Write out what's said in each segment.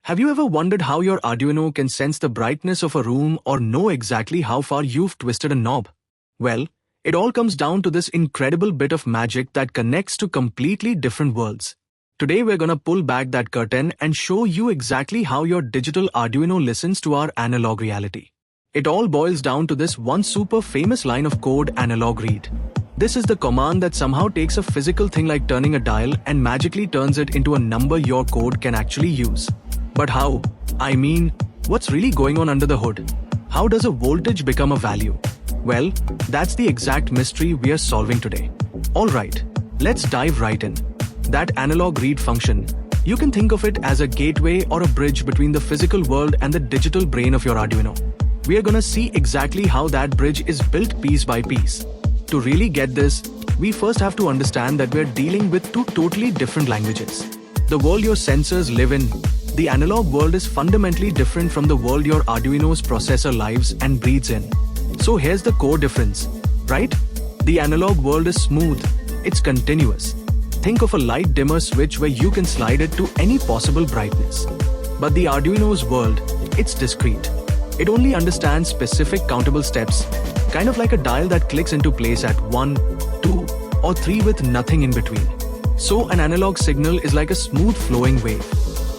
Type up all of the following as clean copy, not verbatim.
Have you ever wondered how your Arduino can sense the brightness of a room or know exactly how far you've twisted a knob? Well, it all comes down to this incredible bit of magic that connects to completely different worlds. Today we're gonna pull back that curtain and show you exactly how your digital Arduino listens to our analog reality. It all boils down to this one super famous line of code, analogRead. This is the command that somehow takes a physical thing like turning a dial and magically turns it into a number your code can actually use. But how? I mean, what's really going on under the hood? How does a voltage become a value? Well, that's the exact mystery we are solving today. Alright, let's dive right in. That analogRead function, you can think of it as a gateway or a bridge between the physical world and the digital brain of your Arduino. We are gonna see exactly how that bridge is built piece by piece. To really get this, we first have to understand that we're dealing with two totally different languages. The world your sensors live in, the analog world, is fundamentally different from the world your Arduino's processor lives and breathes in. So here's the core difference, right? The analog world is smooth, it's continuous. Think of a light dimmer switch where you can slide it to any possible brightness. But the Arduino's world, it's discrete. It only understands specific countable steps, kind of like a dial that clicks into place at 1, 2, or 3 with nothing in between. So an analog signal is like a smooth flowing wave.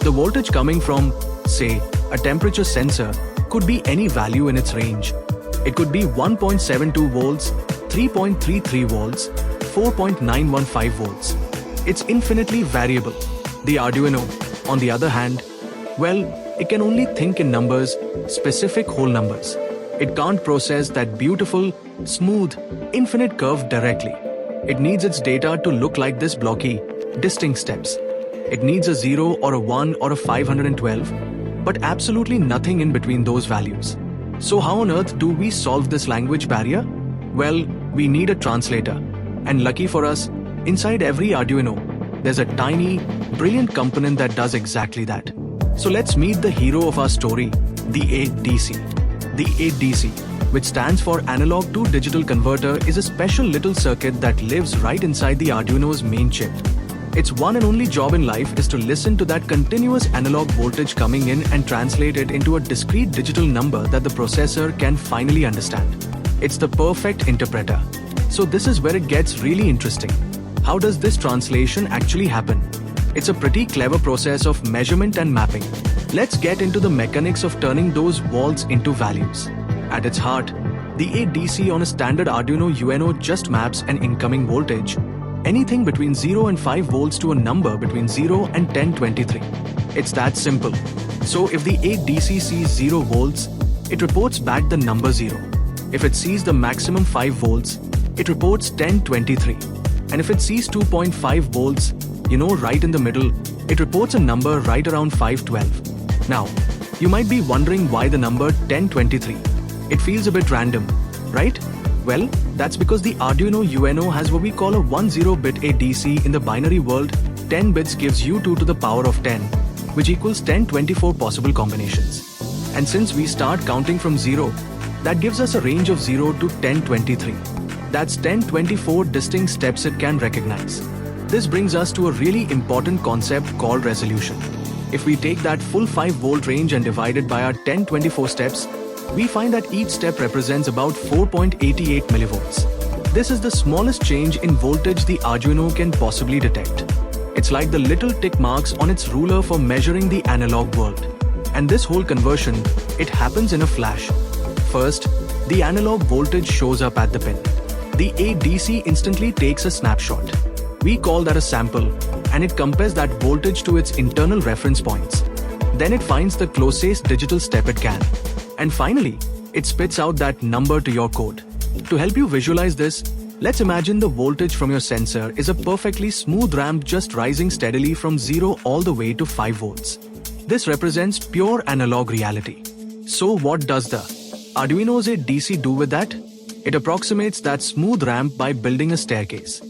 The voltage coming from, say, a temperature sensor could be any value in its range. It could be 1.72 volts, 3.33 volts, 4.915 volts. It's infinitely variable. The Arduino, on the other hand, well, it can only think in numbers, specific whole numbers. It can't process that beautiful, smooth, infinite curve directly. It needs its data to look like this blocky, distinct steps. It needs a 0 or a 1 or a 512, but absolutely nothing in between those values. So how on earth do we solve this language barrier? Well, we need a translator. And lucky for us, inside every Arduino, there's a tiny, brilliant component that does exactly that. So let's meet the hero of our story, the ADC. The ADC, which stands for Analog to Digital Converter, is a special little circuit that lives right inside the Arduino's main chip. Its one and only job in life is to listen to that continuous analog voltage coming in and translate it into a discrete digital number that the processor can finally understand. It's the perfect interpreter. So this is where it gets really interesting. How does this translation actually happen? It's a pretty clever process of measurement and mapping. Let's get into the mechanics of turning those volts into values. At its heart, the ADC on a standard Arduino UNO just maps an incoming voltage, anything between 0 and 5 volts, to a number between 0 and 1023. It's that simple. So if the ADC sees 0 volts, it reports back the number 0. If it sees the maximum 5 volts, it reports 1023. And if it sees 2.5 volts, right in the middle, it reports a number right around 512. Now, you might be wondering why the number 1023. It feels a bit random, right? Well, that's because the Arduino UNO has what we call a 10-bit ADC. In the binary world, 10 bits gives you 2 to the power of 10, which equals 1024 possible combinations. And since we start counting from 0, that gives us a range of 0 to 1023. That's 1024 distinct steps it can recognize. This brings us to a really important concept called resolution. If we take that full 5-volt range and divide it by our 1024 steps, we find that each step represents about 4.88 millivolts. This is the smallest change in voltage the Arduino can possibly detect. It's like the little tick marks on its ruler for measuring the analog world. And this whole conversion, it happens in a flash. First, the analog voltage shows up at the pin. The ADC instantly takes a snapshot. We call that a sample, and it compares that voltage to its internal reference points. Then it finds the closest digital step it can. And finally, it spits out that number to your code. To help you visualize this, let's imagine the voltage from your sensor is a perfectly smooth ramp just rising steadily from 0 all the way to 5 volts. This represents pure analog reality. So what does the Arduino's ADC do with that? It approximates that smooth ramp by building a staircase.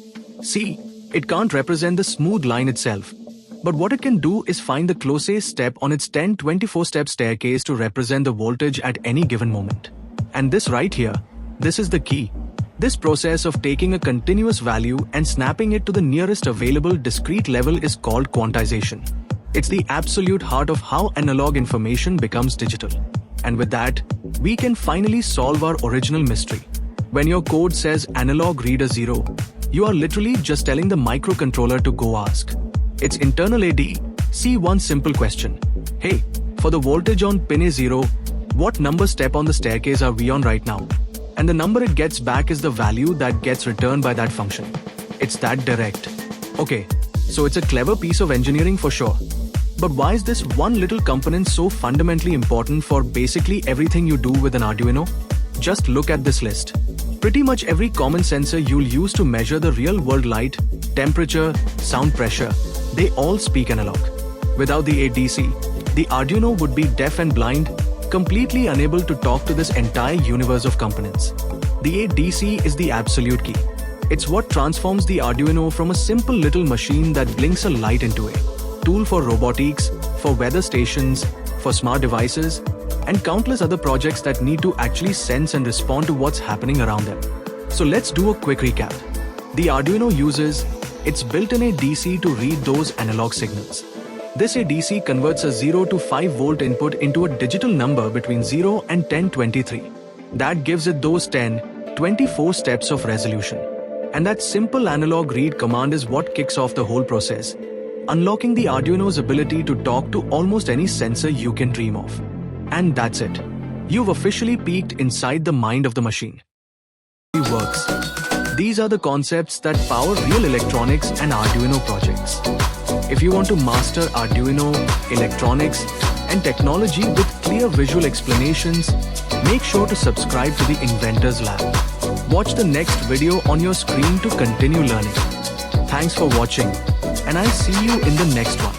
See, it can't represent the smooth line itself, but what it can do is find the closest step on its 1024-step staircase to represent the voltage at any given moment. And this right here, this is the key. This process of taking a continuous value and snapping it to the nearest available discrete level is called quantization. It's the absolute heart of how analog information becomes digital. And with that, we can finally solve our original mystery. When your code says analog reader 0, you are literally just telling the microcontroller to go ask its internal ADC one simple question. Hey, for the voltage on pin A0, what number step on the staircase are we on right now? And the number it gets back is the value that gets returned by that function. It's that direct. Okay, so it's a clever piece of engineering for sure. But why is this one little component so fundamentally important for basically everything you do with an Arduino? Just look at this list. Pretty much every common sensor you'll use to measure the real-world light, temperature, sound pressure, they all speak analog. Without the ADC, the Arduino would be deaf and blind, completely unable to talk to this entire universe of components. The ADC is the absolute key. It's what transforms the Arduino from a simple little machine that blinks a light into a tool for robotics, for weather stations, for smart devices, and countless other projects that need to actually sense and respond to what's happening around them. So let's do a quick recap. The Arduino uses its built-in ADC to read those analog signals. This ADC converts a 0 to 5 volt input into a digital number between 0 and 1023. That gives it those 24 steps of resolution. And that simple analog read command is what kicks off the whole process, unlocking the Arduino's ability to talk to almost any sensor you can dream of. And that's it. You've officially peeked inside the mind of the machine. It works. These are the concepts that power real electronics and Arduino projects. If you want to master Arduino, electronics, and technology with clear visual explanations, make sure to subscribe to the Inventor's Lab. Watch the next video on your screen to continue learning. Thanks for watching, and I'll see you in the next one.